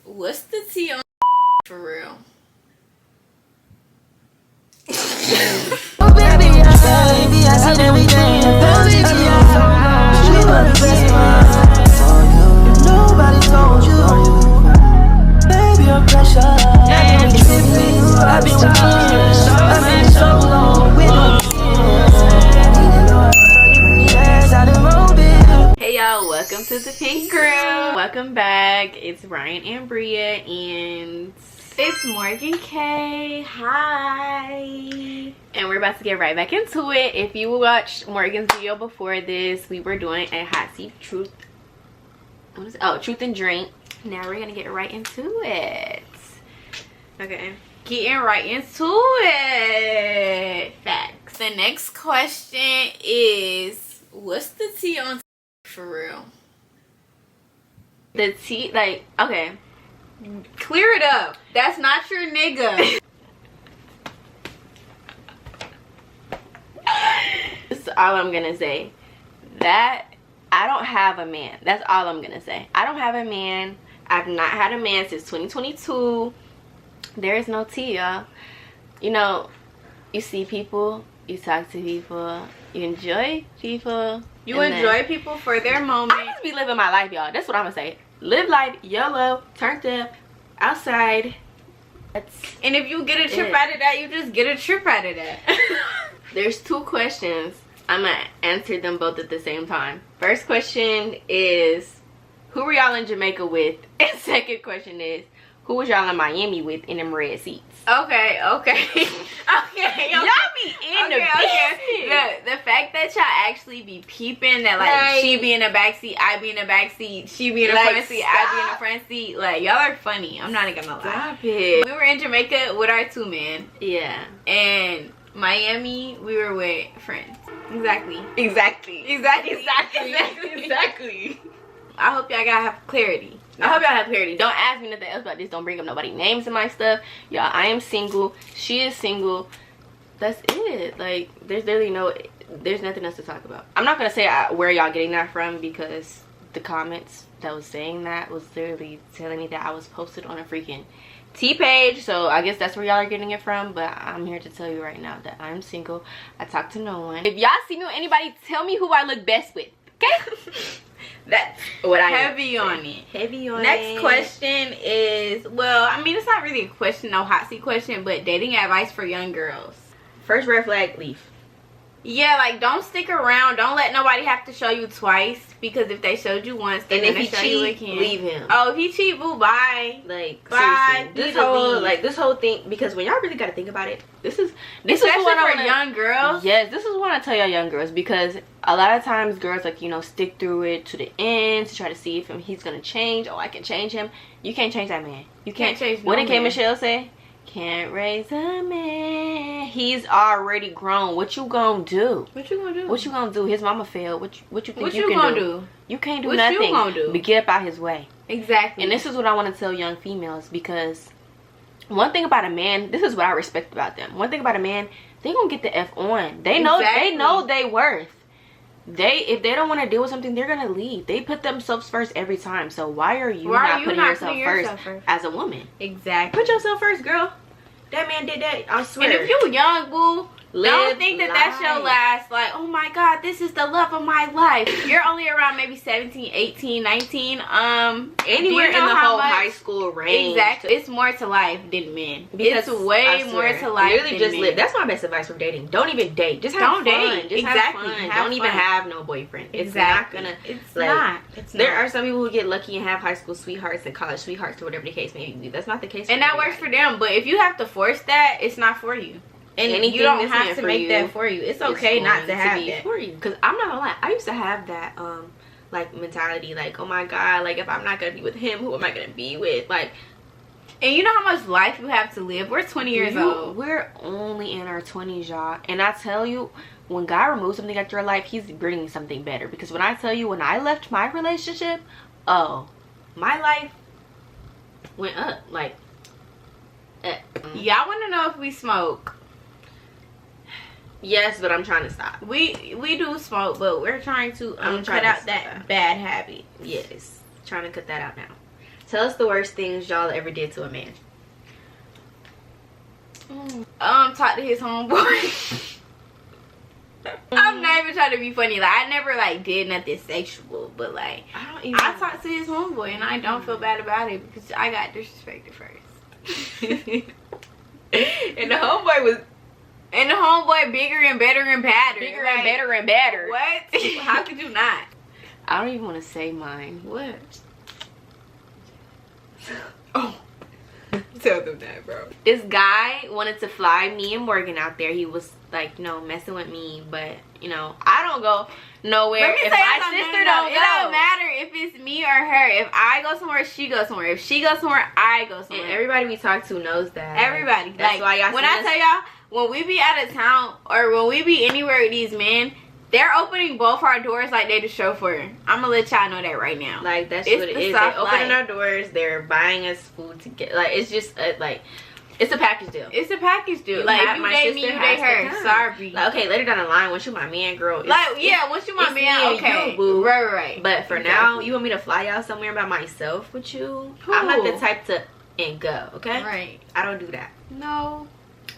What's the tea on for real? Oh baby, I seen everything. Baby, you are the best one. If nobody told you, baby, you're precious. I've been tripping, I've been talking, I've been so long with Hey y'all, welcome to the Pink Room. Welcome back. It's Ryan and Bria, and it's Morgan K. Hi. And we're about to get right back into it. If you watched Morgan's video before this, we were doing a hot seat truth. What is it? Oh, truth and drink. Now we're gonna get right into it. Okay, getting right into it. Facts. The next question is, what's the tea on for real? The tea, like, okay, clear it up. That's not your nigga. This is all I'm gonna say. That I don't have a man. That's all I'm gonna say. I don't have a man. I've not had a man since 2022. There is no tea, y'all. You know, you see people, you talk to people, you enjoy people. You enjoy people for their moment. I just be living my life, y'all. That's what I'm gonna say. Live life, YOLO, turned up, outside. And if you get a trip out of that, you just get a trip out of that. There's two questions. I'm gonna answer them both at the same time. First question is, who were y'all in Jamaica with? And second question is, who was y'all in Miami with in them red seats? Okay. Y'all be in the business. The fact that y'all actually be peeping that, like, she be in the back seat, I be in the back seat, she be in the front seat, I be in the front seat. Like, y'all are funny. I'm not gonna lie. Stop it. We were in Jamaica with our two men. Yeah. And Miami, we were with friends. Exactly. I hope y'all gotta have clarity. Don't ask me nothing else about this. Don't bring up nobody's names in my stuff. Y'all, I am single. She is single. That's it. Like, there's nothing else to talk about. I'm not gonna say where y'all getting that from, because the comments that was saying that was literally telling me that I was posted on a freaking T page. So I guess that's where y'all are getting it from. But I'm here to tell you right now that I'm single. I talk to no one. If y'all see me with anybody, tell me who I look best with. Okay? That's what I heavy on it. Next question is, well, I mean, it's not really a question, no hot seat question, but dating advice for young girls. First red flag, leave. Yeah, like, don't stick around. Don't let nobody have to show you twice, because if they showed you once, then if he cheat, leave him. Oh, if he cheat, boo, bye. Like, bye. This whole thing, because when y'all really gotta think about it, this is what for young girls. Yes, this is what I tell y'all young girls, because a lot of times girls, like, you know, stick through it to the end to try to see if he's gonna change. Oh, I can change him. You can't change that man. You can't change. What did K Michelle say? Can't raise a man. He's already grown. What you gonna do? His mama failed. What you think you can do? You can't do nothing. What you gonna do? But get up out his way. Exactly. And this is what I want to tell young females, because one thing about a man, this is what I respect about them. One thing about a man, they gonna get the F on. They know they worth. If they don't want to deal with something, they're gonna leave. They put themselves first every time. So why are you not putting yourself first as a woman? Exactly. Put yourself first, girl. That man did that, I swear. And if you young, boo, don't think that that's your last, like, oh my god, this is the love of my life. You're only around maybe 17, 18, 19, anywhere in the whole high school range. Exactly. It's more to life than men. Because it's way more to life literally than just men. Live. That's my best advice for dating. Don't even date. Just have fun. Just have fun. Don't even have no boyfriend. Exactly. It's not. There are some people who get lucky and have high school sweethearts and college sweethearts or whatever the case may be. That's not the case. And that works for them. But if you have to force that, it's not for you. And you don't have to make that for you. It's okay not to have that for you. Because I'm not gonna lie, I used to have that like mentality, like, oh my god, like, if I'm not gonna be with him, who am I gonna be with? Like, and you know how much life you have to live. We're 20 years old. We're only in our 20s, y'all. And I tell you, when God removes something out your life, he's bringing something better. Because when I tell you, when I left my relationship, oh, my life went up. Like, y'all want to know if we smoke? Yes, but I'm trying to stop. We do smoke, but we're trying to cut out that bad habit. Yes, trying to cut that out now. Tell us the worst things y'all ever did to a man. Talk to his homeboy. I'm not even trying to be funny. Like, I never like did nothing sexual, but like I talked to his homeboy and I don't feel bad about it because I got disrespected first. And the homeboy bigger and better and badder. Bigger and better and badder. What? How could you not? I don't even want to say mine. What? Oh. Tell them that, bro. This guy wanted to fly me and Morgan out there. He was like, messing with me, but I don't go nowhere if my sister don't go. It don't matter if it's me or her. If I go somewhere, she goes somewhere. If she goes somewhere, I go somewhere. And everybody we talk to knows that. Everybody. That's why y'all. When I tell y'all, when we be out of town or when we be anywhere with these men, they're opening both our doors like they the chauffeur. I'm gonna let y'all know that right now. Like, that's what it is. They're opening our doors. They're buying us food to get. Like, it's just it's a package deal. It's a package deal. Like, if you date me, you date her. Sorry. Like, okay, later down the line, once you my man, girl. Once you my man, okay. You, boo. Right. But for now, you want me to fly out somewhere by myself with you? Ooh. I'm not the type to go, okay? Right. I don't do that. No.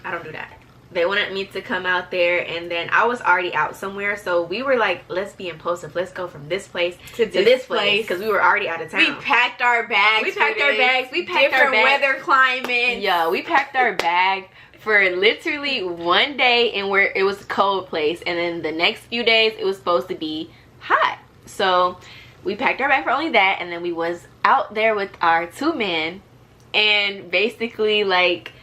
I don't do that. They wanted me to come out there, and then I was already out somewhere, so we were like, let's be impulsive. Let's go from this place to this place because we were already out of town. We packed our bags. We packed our bags. Different weather climates. Yeah, we packed our bag for literally one day and where it was a cold place, and then the next few days it was supposed to be hot. So we packed our bag for only that, and then we was out there with our two men, and basically like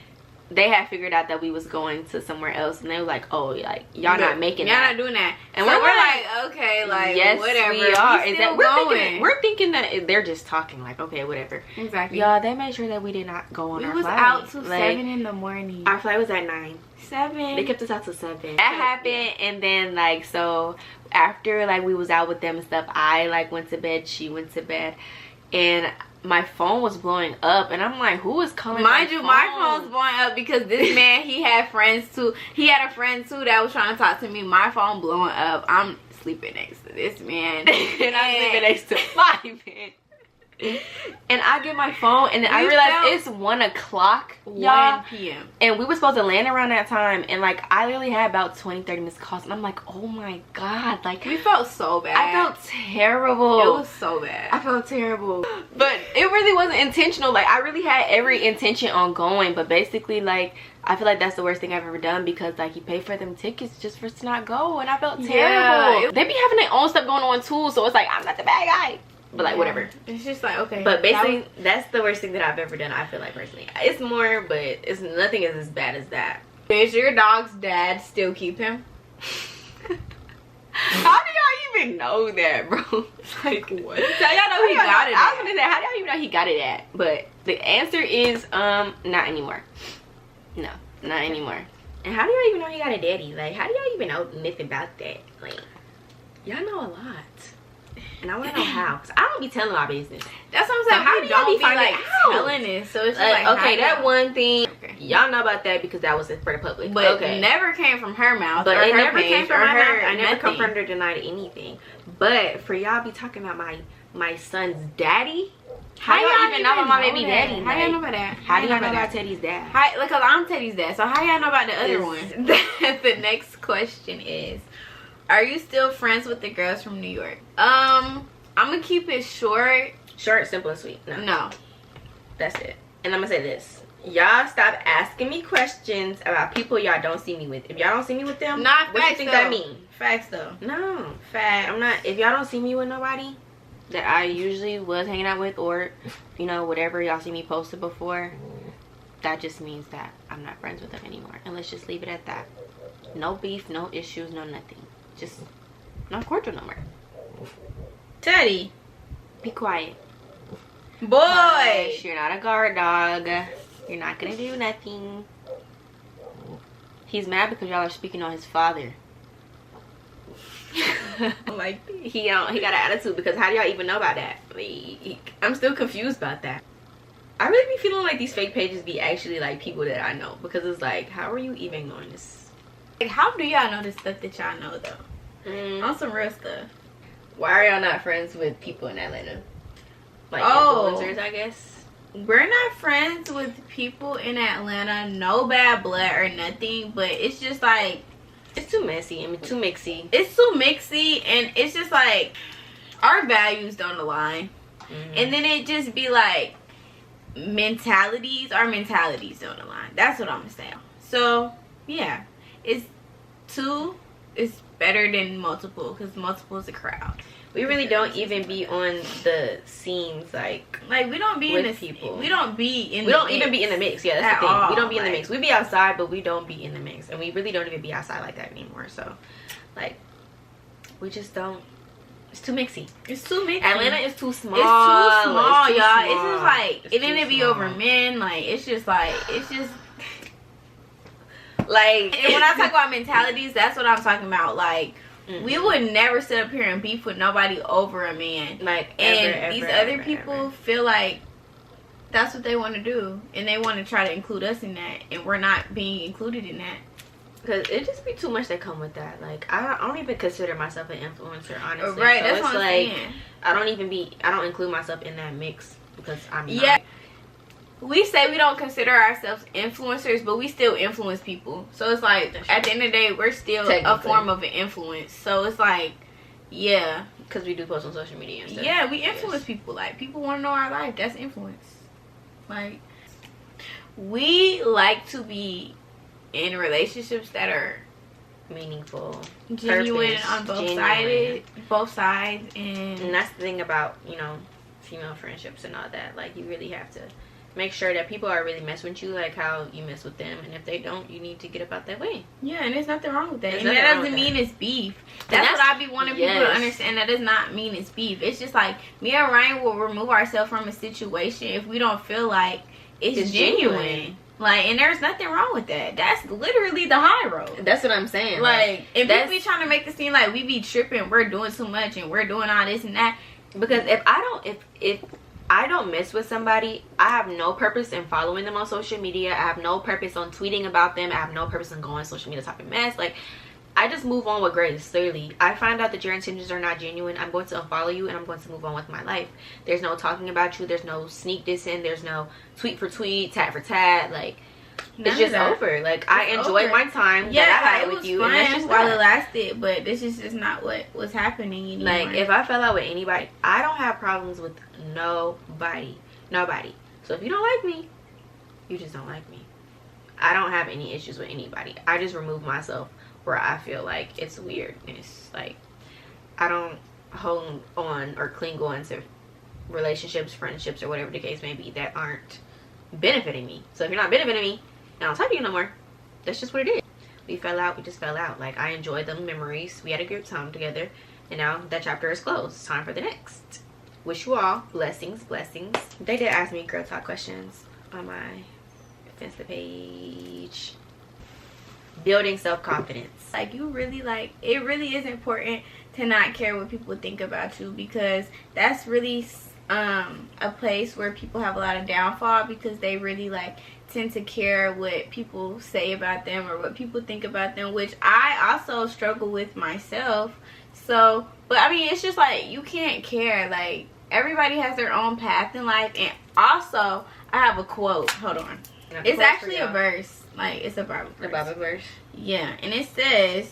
they had figured out that we was going to somewhere else, and they were like, oh, like, y'all not making y'all that. not doing that. And so we're like, okay, like, yes, whatever. we are. Is that we're thinking that they're just talking, like, okay, whatever. Exactly. Y'all, they made sure that we did not go on our flight. We was out till 7 in the morning. Our flight was at 9. 7. They kept us out till 7. That happened, and then, like, so after, like, we was out with them and stuff, I, like, went to bed. She went to bed, and my phone was blowing up, and I'm like, who is calling my phone's blowing up because this man, he had friends too. He had a friend too that was trying to talk to me. My phone blowing up. I'm sleeping next to this man. And I'm sleeping next to my man. And I get my phone, and then I realize it's 1 o'clock, 1 p.m. and we were supposed to land around that time, and like I literally had about 20-30 missed calls, and I'm like, oh my god, like we felt so bad. I felt terrible. It was so bad. I felt terrible, but it really wasn't intentional. Like, I really had every intention on going, but basically, like, I feel like that's the worst thing I've ever done, because like you pay for them tickets just for us to not go, and I felt terrible. They be having their own stuff going on too, so it's like I'm not the bad guy. But like, whatever. It's just like, okay. But basically, that's the worst thing that I've ever done, I feel like, personally. It's more, but it's nothing is as bad as that. Does your dog's dad still keep him? How do y'all even know that, bro? Like, what? How y'all know he got it at? I was gonna say, how do y'all even know he got it at? But the answer is, not anymore. No, not anymore. And how do y'all even know he got a daddy? Like, how do y'all even know anything about that? Like, y'all know a lot. And I want to know how, because I don't be telling my business. That's what I'm saying. So how do y'all be like telling it? So it's just like okay, that one thing, y'all know about that because that was for the public. But it never came from her mouth. But it never came from my mouth. I never nothing. confirmed or denied anything. But for y'all be talking about my son's daddy, how y'all even know about my baby daddy? How y'all know about that? How do y'all know about Teddy's dad? Because I'm Teddy's dad. So how y'all know about the other one? The next question is, are you still friends with the girls from New York? I'm gonna keep it short. Short, simple, and sweet. No. That's it. And I'm gonna say this. Y'all stop asking me questions about people y'all don't see me with. If y'all don't see me with them, what do you think that mean? Facts though. No. Fact. I'm not. If y'all don't see me with nobody that I usually was hanging out with, or, you know, whatever y'all see me posted before, that just means that I'm not friends with them anymore. And let's just leave it at that. No beef, no issues, no nothing. Just not cordial no more. Teddy, be quiet. Boy, Hush, you're not a guard dog. You're not gonna do nothing. He's mad because y'all are speaking on his father. Like, he got an attitude because how do y'all even know about that? I'm still confused about that. I really be feeling like these fake pages be actually like people that I know, because it's like, how are you even knowing this? Like, how do y'all know the stuff that y'all know though? On some real stuff. Why are y'all not friends with people in Atlanta? like influencers, I guess. We're not friends with people in Atlanta. No bad blood or nothing, but it's just like it's too messy. I mean, too mixy. It's too mixy, and it's just like our values don't align. And then it just be like our mentalities don't align. That's what I'm gonna say. So yeah, it's better than multiple, because multiple is a crowd. We really don't even be on the scenes like we don't be with in the people. We don't even be in the mix. Yeah, that's the thing. All. We don't be in the mix. We be outside, but we don't be in the mix, and we really don't even be outside like that anymore. So, like, we just don't. It's too mixy. It's too mixy. Atlanta is too small. It's too small, y'all. It's just like it didn't be over men. Like it's just like and when I talk about mentalities, that's what I'm talking about. Like we would never sit up here and beef with nobody over a man. Like and these other people feel like that's what they want to do, and they want to try to include us in that, and we're not being included in that. Because it just be too much that come with that. Like I don't even consider myself an influencer, honestly. Right, so that's it's what I'm like saying. I don't include myself in that mix because I'm not. Yeah. We say we don't consider ourselves influencers, but we still influence people. So it's like at the end of the day, we're still a form of an influence. So it's like, yeah, because we do post on social media and stuff. Yeah, we influence people. Like people want to know our life. That's influence. Like we like to be in relationships that are meaningful, genuine purpose, on both sides, and that's the thing about female friendships and all that. Like you really have to make sure that people are really messing with you like how you mess with them, and if they don't, you need to get up out that way. Yeah, and there's nothing wrong with that. And that doesn't mean it's beef. That's what I be wanting people to understand. That does not mean it's beef. It's just like me and Ryan will remove ourselves from a situation if we don't feel like it's genuine. Like, and there's nothing wrong with that. That's literally the high road. That's what I'm saying. Like, if people be trying to make it seem like we be tripping, we're doing too much and we're doing all this and that. Because if I don't mess with somebody, I have no purpose in following them on social media. I have no purpose on tweeting about them. I have no purpose in going on social media talking mess. Like, I just move on with grace, clearly. I find out that your intentions are not genuine. I'm going to unfollow you and I'm going to move on with my life. There's no talking about you. There's no sneak dissing. There's no tweet for tweet, tat for tat. Like, it's just over. Like, I enjoyed my time that I had with you. Fun and that's just while it lasted, but this is just not what was happening anymore. Like, if I fell out with anybody, I don't have problems with nobody. So if you don't like me, you just don't like me. I don't have any issues with anybody. I just remove myself where I feel like it's weirdness. Like, I don't hold on or cling on to relationships, friendships, or whatever the case may be that aren't benefiting me. So if you're not benefiting me, I don't talk to you no more. That's just what it is. We fell out. We just fell out. Like, I enjoyed the memories. We had a good time together, and now that chapter is closed. It's time for the next. Wish you all blessings. They did ask me girl talk questions on my Finsta page. Building self-confidence. Like, you really, like, it really is important to not care what people think about you, because that's really a place where people have a lot of downfall, because they really like tend to care what people say about them or what people think about them, which I also struggle with myself. So, but I mean, it's just like, you can't care. Like, everybody has their own path in life. And also, I have a quote. Hold on. It's actually a verse. Like, it's a Bible verse. A Bible verse. Yeah, and it says,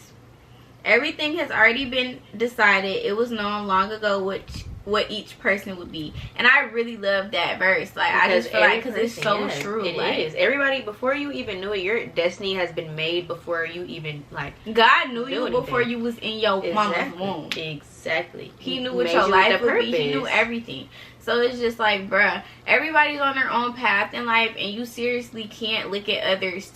everything has already been decided. It was known long ago what each person would be. And I really love that verse. Like, I just feel like, because it's so true. It is. Everybody, before you even knew it, your destiny has been made before you even, like, God knew you before you was in your mama's womb. Exactly. He knew what your life would be. He knew everything. So it's just like, bruh, everybody's on their own path in life, and you seriously can't look at others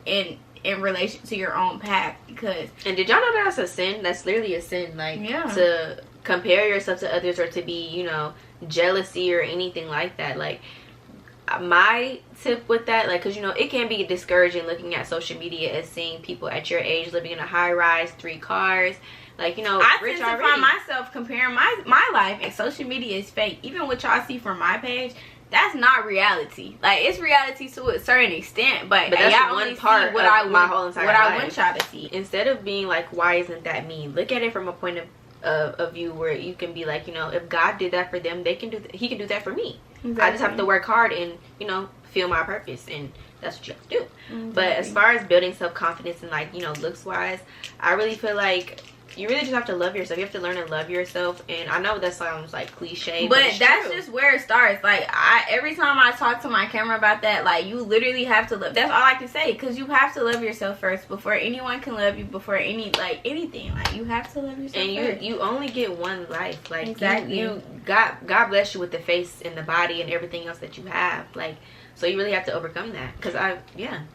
in relation to your own path, because... And did y'all know that's a sin? That's literally a sin. Like, to compare yourself to others, or to be, jealousy or anything like that. Like, my tip with that, like, because, it can be discouraging looking at social media as seeing people at your age living in a high-rise, 3 cars. Like, I tend to find myself comparing my life, and social media is fake. Even what y'all see from my page, that's not reality. Like, it's reality to a certain extent, but that's y'all one part what of I my whole entire life. I want y'all to see. Instead of being like, why isn't that me? Look at it from a point of you where you can be like, you know, if God did that for them, they can do he can do that for me. Exactly. I just have to work hard and, you know, feel my purpose, and that's what you have to do. Exactly. But as far as building self-confidence and, like, you know, looks wise, I really feel like you really just have to love yourself. You have to learn to love yourself. And I know that sounds like cliche, but that's true. just where it starts. Like, every time I talk to my camera about that, like, you literally have to love. That's all I can say, because you have to love yourself first before anyone can love you, before anything. Like, you have to love yourself. And first. You only get one life. Like, exactly. you God bless you with the face and the body and everything else that you have. Like, so you really have to overcome that, because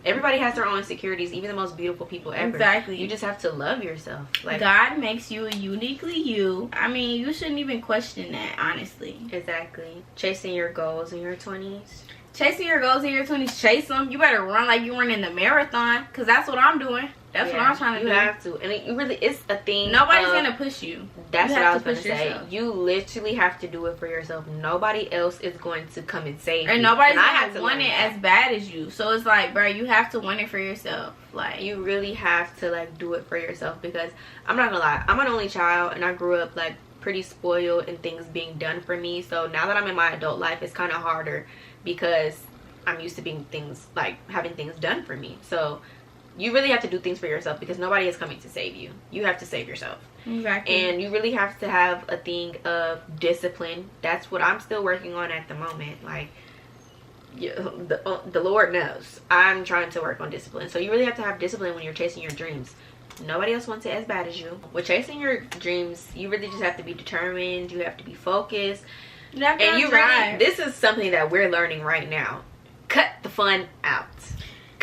everybody has their own insecurities, even the most beautiful people ever. Exactly. You just have to love yourself. Like, God makes you uniquely you. I mean, you shouldn't even question that, honestly. Exactly. Chasing your goals in your 20s. Chasing your goals in your 20s, chase them. You better run like you're running the marathon, because that's what I'm doing. That's what I'm trying to do. You have to. And it's a thing. Nobody's going to push you. That's what I was going to say. You literally have to do it for yourself. Nobody else is going to come and save you. And nobody's going to want it as bad as you. So it's like, bro, you have to want it for yourself. Like, you really have to, like, do it for yourself, because I'm not going to lie. I'm an only child, and I grew up, like, pretty spoiled and things being done for me. So now that I'm in my adult life, it's kind of harder, because I'm used to being having things done for me. So you really have to do things for yourself, because nobody is coming to save you. You have to save yourself. Exactly. And you really have to have a thing of discipline. That's what I'm still working on at the moment. Like, the Lord knows I'm trying to work on discipline. So you really have to have discipline when you're chasing your dreams. Nobody else wants it as bad as you. With chasing your dreams, you really just have to be determined. You have to be focused. This is something that we're learning right now. Cut the fun out.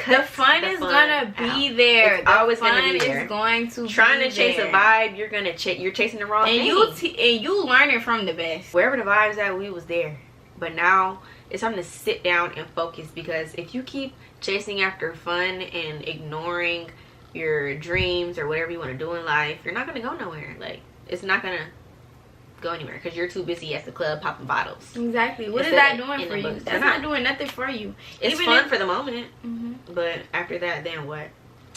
The fun is gonna be there. It's always gonna be there. Is going to trying be to chase there. a vibe. You're chasing the wrong and thing. You learn it from the best. Wherever the vibe's at, we was there. But now it's time to sit down and focus, because if you keep chasing after fun and ignoring your dreams or whatever you want to do in life, you're not gonna go nowhere. Like, it's not gonna go anywhere, because you're too busy at the club popping bottles. Exactly. What is that doing for you? That's not doing nothing for you. It's fun for the moment, mm-hmm. but after that, then what?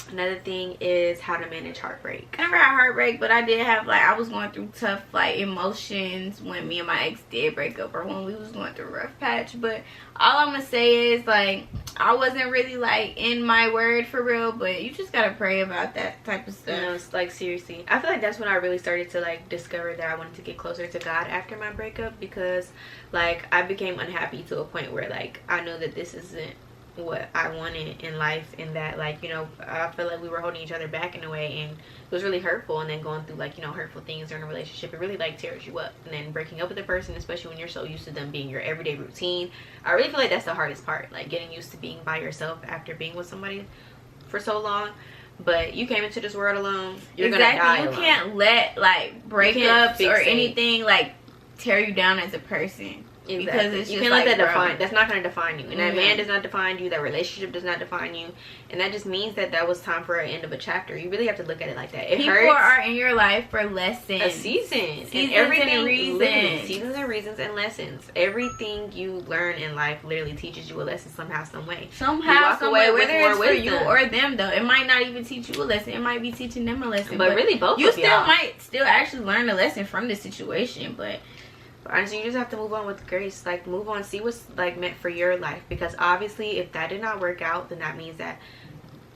Another thing is how to manage heartbreak. I never had heartbreak, but I did have, like, I was going through tough, like, emotions when me and my ex did break up, or when we was going through a rough patch. But all I'm gonna say is, like, I wasn't really, like, in my word for real, but you just gotta pray about that type of stuff. You know, it's like, seriously, I feel like that's when I really started to, like, discover that I wanted to get closer to God after my breakup, because, like, I became unhappy to a point where, like, I know that this isn't what I wanted in life, and that, like, you know, I feel like we were holding each other back in a way, and it was really hurtful. And then going through, like, you know, hurtful things during a relationship, it really, like, tears you up. And then breaking up with a person, especially when you're so used to them being your everyday routine, I really feel like that's the hardest part, like, getting used to being by yourself after being with somebody for so long. But you came into this world alone. You're gonna die alone. You can't let, like, breakups or anything, like, tear you down as a person. Exactly. Because it's you just can't let like, that define. That's not going to define you. And that Mm-hmm. man does not define you. That relationship does not define you. And that just means that was time for an end of a chapter. You really have to look at it like that. It hurts. People are in your life for lessons. A season. Seasons and everything. and reasons. Seasons and reasons and lessons. Everything you learn in life literally teaches you a lesson somehow, some way. Somehow, some way. Whether it's for you or them, though. It might not even teach you a lesson. It might be teaching them a lesson. But really, both you of y'all. might still actually learn a lesson from the situation, but honestly, you just have to move on with grace. Like, move on, see what's, like, meant for your life, because obviously if that did not work out, then that means that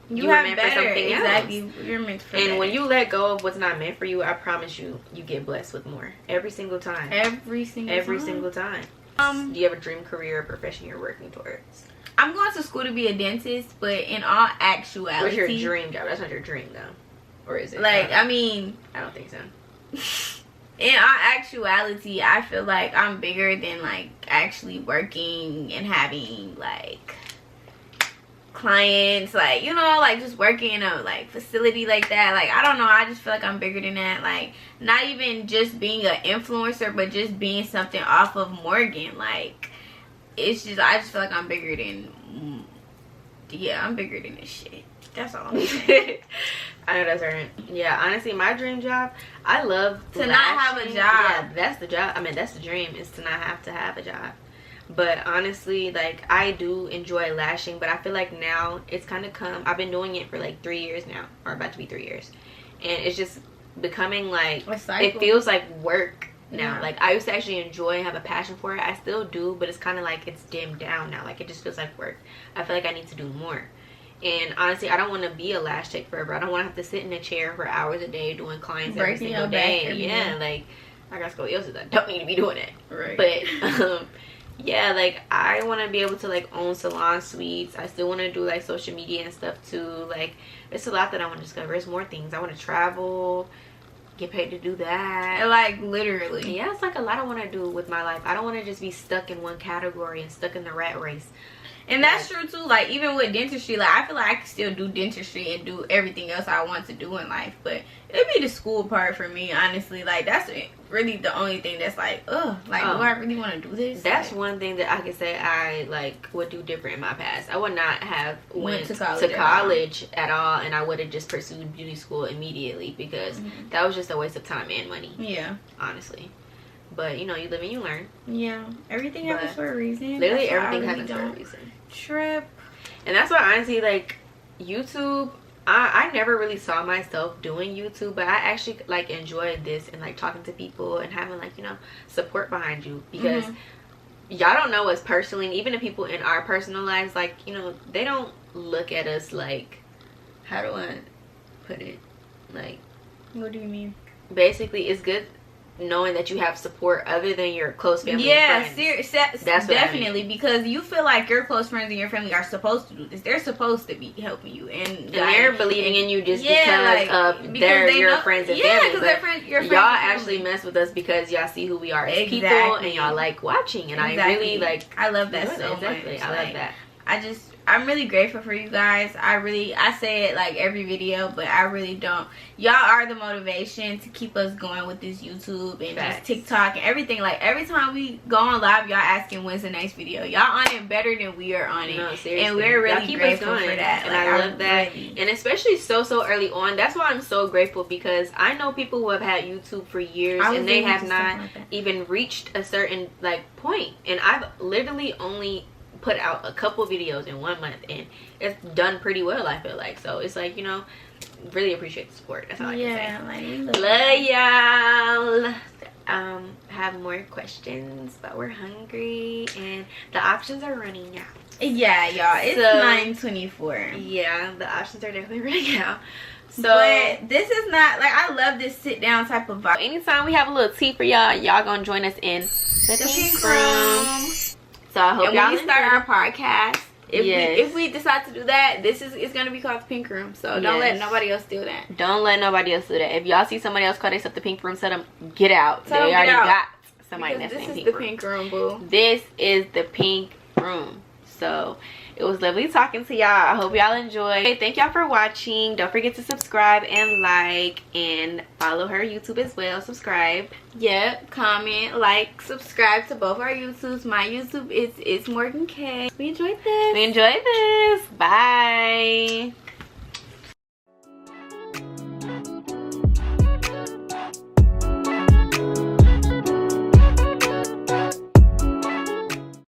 you were meant for something else. You're meant for and when you let go of what's not meant for you, I promise you, you get blessed with more every single time. Every single time. Do you have a dream career or profession you're working towards? I'm going to school to be a dentist, but in all actuality, what's your dream job? That's not your dream, though, or is it? Like, I mean, I don't think so. In all actuality, I feel like I'm bigger than, like, actually working and having, like, clients, like, you know, like, just working in a, like, facility like that. Like, I don't know, I just feel like I'm bigger than that. Like, not even just being an influencer, but just being something off of Morgan. Like, it's just, I just feel like I'm bigger than, yeah, I'm bigger than this shit. That's all I'm saying. I know that's right. Yeah, honestly, my dream job, I love to not have a job. Yeah, that's the job. I mean, that's the dream, is to not have to have a job. But honestly, like, I do enjoy lashing, but I feel like now it's kind of come. I've been doing it for like 3 years now, or about to be 3 years, and it's just becoming like, A cycle. it feels like work now. Yeah. Like I used to actually enjoy and have a passion for it. I still do, but it's kind of like it's dimmed down now. Like it just feels like work. I feel like I need to do more. And honestly, I don't want to be a lash tech forever. I don't want to have to sit in a chair for hours a day doing clients every Breaking single your back day. every Yeah, day. like I got scoliosis. I don't need to be doing it. Right. But yeah, like I want to be able to like own salon suites. I still want to do like social media and stuff too. Like it's a lot that I want to discover. There's more things. I want to travel, get paid to do that. Like literally. Yeah, it's like a lot I want to do with my life. I don't want to just be stuck in one category and stuck in the rat race. And that's true too. Like even with dentistry, like I feel like I can still do dentistry and do everything else I want to do in life. But it'd be the school part for me, honestly. Like that's really the only thing that's like, ugh, like do I really want to do this? That's like, one thing that I could say I like would do different in my past. I would not have went to college college at all, and I would have just pursued beauty school immediately because that was just a waste of time and money. Yeah, honestly. But you know, you live and you learn. Yeah, everything happens for a reason. Literally everything happens for a reason. Trip. And that's why honestly, like YouTube, I never really saw myself doing YouTube, but I actually like enjoyed this and like talking to people and having like, you know, support behind you, because y'all don't know us personally, and even the people in our personal lives, like, you know, they don't look at us like, how do I put it, like, What do you mean? Basically it's good knowing that you have support other than your close family and friends. That's definitely, I mean. Because you feel like your close friends and your family are supposed to do this. They're supposed to be helping you, and they're believing in you just because they're your friends and family. But your friends y'all actually mess with us because y'all see who we are as people, and y'all like watching, and I really like. I love that so much. I love that. I'm really grateful for you guys. I say it like every video, but I really don't. Y'all are the motivation to keep us going with this YouTube and just TikTok and everything. Like every time we go on live, y'all asking when's the next video. Y'all on it better than we are on it. No, seriously. And we're really grateful for that. And I love that. And especially so early on. That's why I'm so grateful, because I know people who have had YouTube for years and they have not even reached a certain like point. And I've literally only put out a couple videos in 1 month and it's done pretty well, I feel like. So it's like, you know, really appreciate the support. That's all I can say. Love y'all. Have more questions, but we're hungry and the options are running out. Yeah, y'all, it's 9:24. Yeah, the options are definitely running out. So but this is not like, I love this sit down type of vibe. Anytime we have a little tea for y'all gonna join us in the pink room. So I hope y'all start our podcast. If we decide to do that, it's gonna be called the Pink Room. So don't let nobody else do that. Don't let nobody else do that. If y'all see somebody else call themselves the Pink Room, tell them get out. They already got somebody that's named Pink Room. This is the Pink Room, boo. This is the Pink Room. So it was lovely talking to y'all. I hope y'all enjoyed. Thank y'all for watching. Don't forget to subscribe and like and follow her YouTube as well. Subscribe. Yep. Comment, like, subscribe to both our YouTubes. My YouTube is Morgan K. We enjoyed this. Bye.